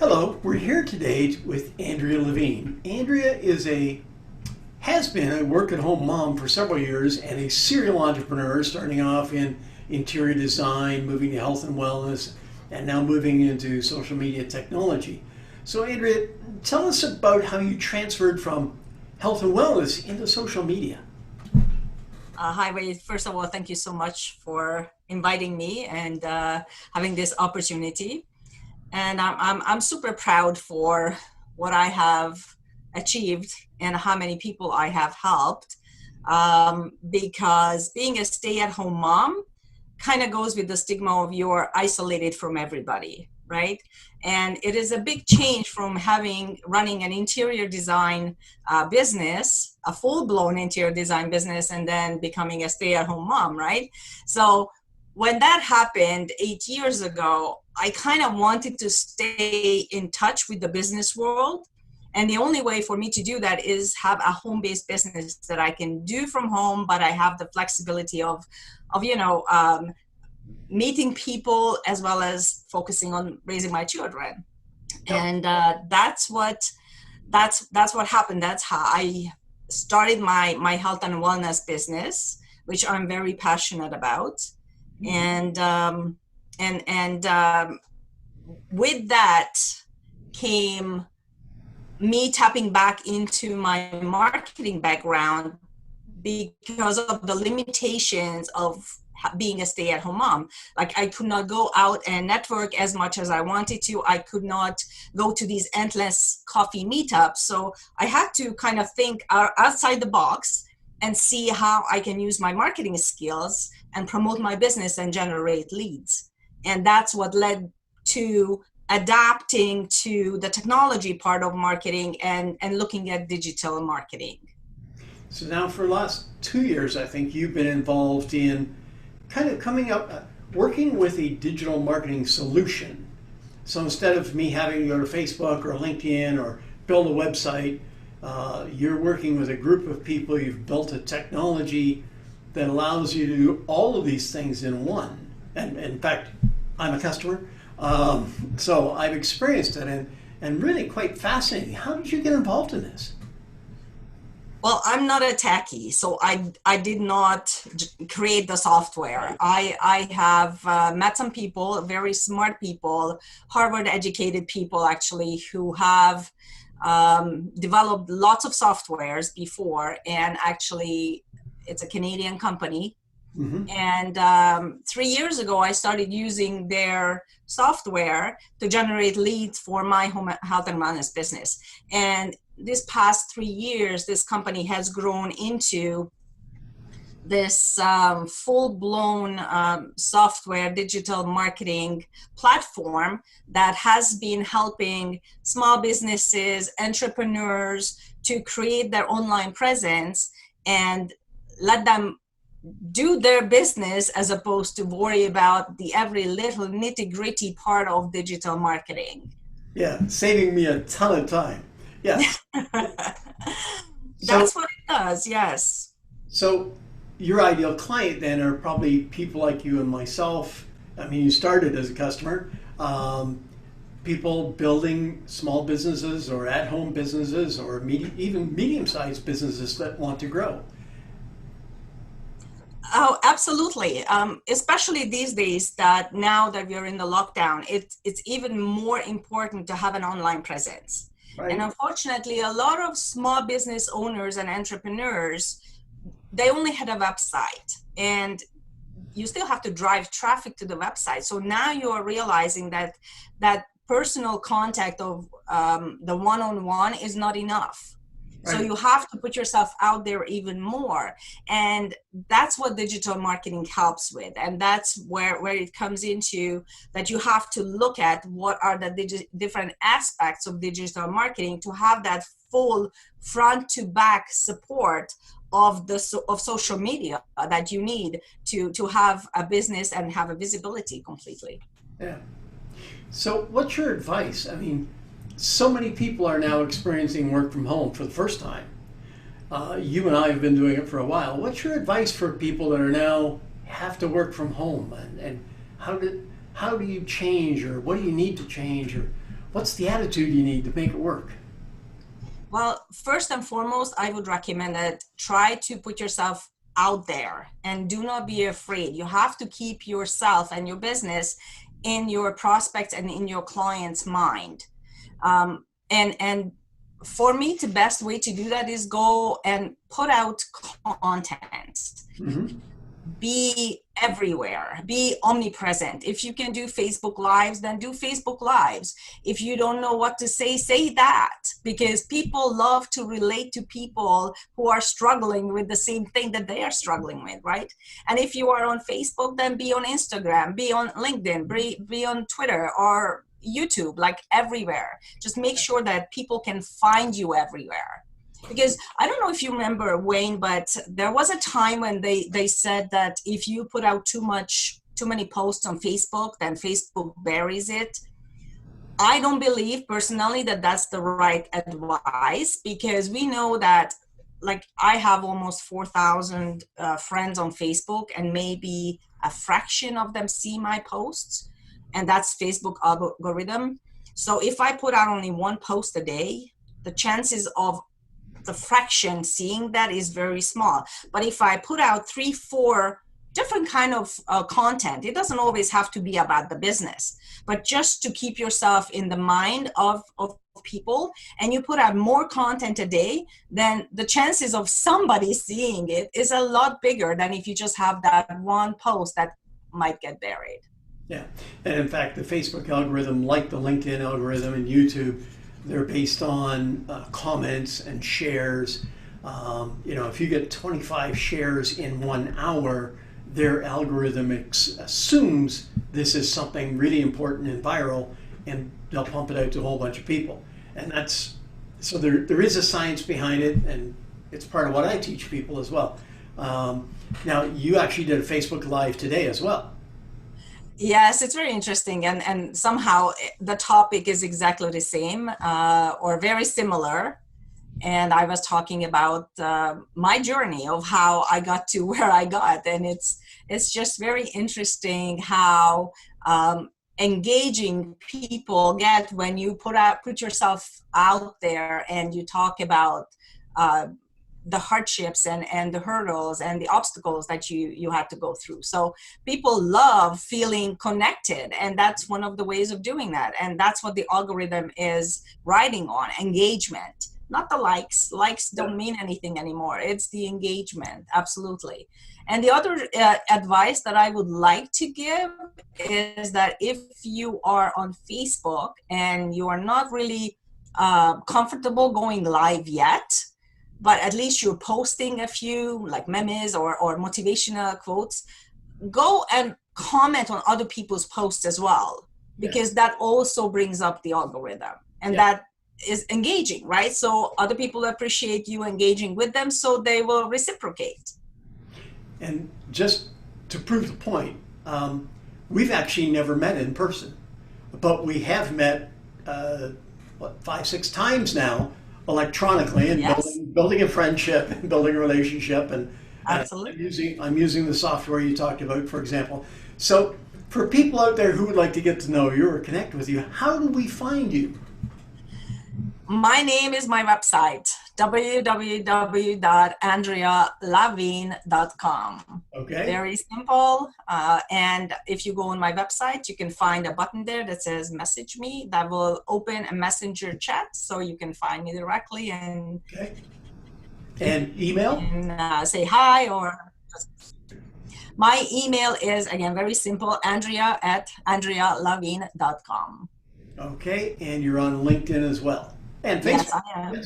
Hello, we're here today with Andrea Levine. Andrea has been a work-at-home mom for several years and a serial entrepreneur, starting off in interior design, moving to health and wellness, and now moving into social media technology. So, Andrea, tell us about how you transferred from health and wellness into social media. Hi, Wade. First of all, thank you so much for inviting me and having this opportunity. And I'm super proud for what I have achieved and how many people I have helped. Because being a stay-at-home mom kind of goes with the stigma of you're isolated from everybody, right? And it is a big change from running an interior design business, a full-blown interior design business, and then becoming a stay-at-home mom, right? So when that happened 8 years ago, I kind of wanted to stay in touch with the business world. And the only way for me to do that is have a home-based business that I can do from home, but I have the flexibility of meeting people as well as focusing on raising my children. Yep. And that's what happened. That's how I started my health and wellness business, which I'm very passionate about. And with that came me tapping back into my marketing background because of the limitations of being a stay-at-home mom. Like, I could not go out and network as much as I wanted to. I could not go to these endless coffee meetups. So I had to kind of think outside the box and see how I can use my marketing skills and promote my business and generate leads. And that's what led to adapting to the technology part of marketing and looking at digital marketing. So now for the last 2 years, I think you've been involved in kind of coming up, working with a digital marketing solution. So instead of me having to go to Facebook or LinkedIn or build a website, you're working with a group of people. You've built a technology that allows you to do all of these things in one. And in fact, I'm a customer, so I've experienced it, and really quite fascinating. How did you get involved in this? Well, I'm not a techie, so I did not create the software. I have met some people, very smart people, Harvard educated people actually, who have developed lots of softwares before, and actually it's a Canadian company. Mm-hmm. And 3 years ago, I started using their software to generate leads for my home health and wellness business. And this past 3 years, this company has grown into this full-blown software digital marketing platform that has been helping small businesses, entrepreneurs to create their online presence and let them do their business as opposed to worry about the every little nitty-gritty part of digital marketing. Yeah, saving me a ton of time. Yes. So, That's what it does, yes. so your ideal client then are probably people like you and myself. I mean, you started as a customer. People building small businesses or at-home businesses or even medium-sized businesses that want to grow. Oh, absolutely. Especially these days that now that we're in the lockdown, it's even more important to have an online presence. And Right. unfortunately, a lot of small business owners and entrepreneurs, they only had a website, and you still have to drive traffic to the website. So now you are realizing that that personal contact of the one-on-one is not enough. So Right. you have to put yourself out there even more. And that's what digital marketing helps with. And that's where it comes into that you have to look at what are the different aspects of digital marketing to have that full front to back support of of social media that you need to have a business and have a visibility completely. Yeah. So, what's your advice? I mean, so many people are now experiencing work from home for the first time. You and I have been doing it for a while. What's your advice for people that are now have to work from home, and how do you change, or what do you need to change, or what's the attitude you need to make it work? Well, first and foremost, I would recommend that try to put yourself out there and do not be afraid. You have to keep yourself and your business in your prospects and in your client's mind. And for me, the best way to do that is go and put out content. Mm-hmm. Be everywhere, be omnipresent. If you can do Facebook lives, then do Facebook lives. If you don't know what to say that, because people love to relate to people who are struggling with the same thing that they are struggling with, right? And if you are on Facebook, then be on Instagram, be on LinkedIn, be on Twitter or YouTube, like everywhere. Just make sure that people can find you everywhere. Because I don't know if you remember, Wayne, but there was a time when they said that if you put out too many posts on Facebook, then Facebook buries it. I don't believe personally that that's the right advice, because we know that, like, I have almost 4,000 friends on Facebook, and maybe a fraction of them see my posts, and that's Facebook algorithm. So if I put out only one post a day, the chances of the fraction seeing that is very small. But if I put out 3-4 different kind of content, it doesn't always have to be about the business, but just to keep yourself in the mind of people, and you put out more content a day, then the chances of somebody seeing it is a lot bigger than if you just have that one post that might get buried. Yeah, and in fact, the Facebook algorithm, like the LinkedIn algorithm and YouTube, they're based on comments and shares. If you get 25 shares in 1 hour, their algorithm assumes this is something really important and viral, and they'll pump it out to a whole bunch of people. And so there is a science behind it, and it's part of what I teach people as well. Now, you actually did a Facebook Live today as well. Yes, it's very interesting, and somehow the topic is exactly the same or very similar. And I was talking about my journey of how I got to where I got, and it's just very interesting how engaging people get when you put yourself out there and you talk about the hardships and the hurdles and the obstacles that you had to go through. So people love feeling connected, and that's one of the ways of doing that. And that's what the algorithm is riding on: engagement, not the likes. Likes don't mean anything anymore. It's the engagement, absolutely. And the other advice that I would like to give is that if you are on Facebook and you are not really comfortable going live yet, but at least you're posting a few like memes or motivational quotes, go and comment on other people's posts as well, because that also brings up the algorithm, and that is engaging, right? So other people appreciate you engaging with them, so they will reciprocate. And just to prove the point, we've actually never met in person, but we have met 5-6 times now electronically, and building a friendship and building a relationship, and absolutely. I'm using the software you talked about, for example. So for people out there who would like to get to know you or connect with you, how do we find you? My name is my website, www.andrealavine.com. Okay. Very simple. And if you go on my website, you can find a button there that says message me. That will open a messenger chat, so you can find me directly and email? And say hi, or my email is, again, very simple: andrea@andrealavine.com. Okay, and you're on LinkedIn as well. And Facebook. Yes, I am.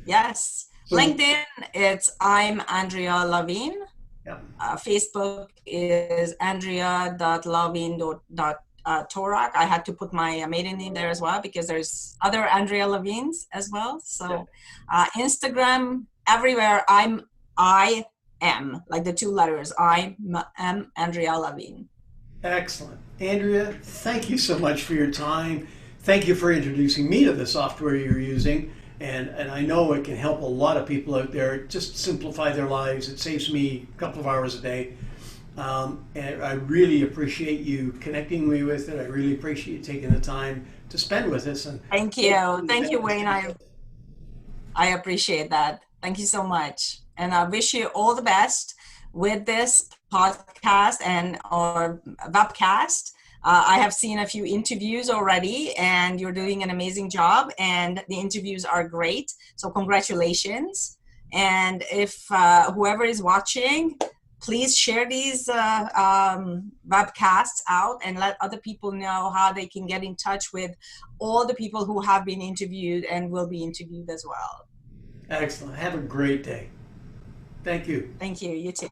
Yes. So, LinkedIn, it's I'm Andrea Lavine. Yeah. Facebook is andrea.lavine.torak. I had to put my maiden name there as well, because there's other Andrea Lavines as well. So Instagram, everywhere, I am, like the 2 letters, I am Andrea Lavine. Excellent. Andrea, thank you so much for your time. Thank you for introducing me to the software you're using. And I know it can help a lot of people out there just simplify their lives. It saves me a couple of hours a day. And I really appreciate you connecting me with it. I really appreciate you taking the time to spend with us. And Thank you. Thank you, Wayne. I appreciate that. Thank you so much. And I wish you all the best with this podcast and or webcast. I have seen a few interviews already, and you're doing an amazing job, and the interviews are great. So congratulations. And if whoever is watching, please share these webcasts out and let other people know how they can get in touch with all the people who have been interviewed and will be interviewed as well. excellent. Have a great day. Thank you. Thank you. You too.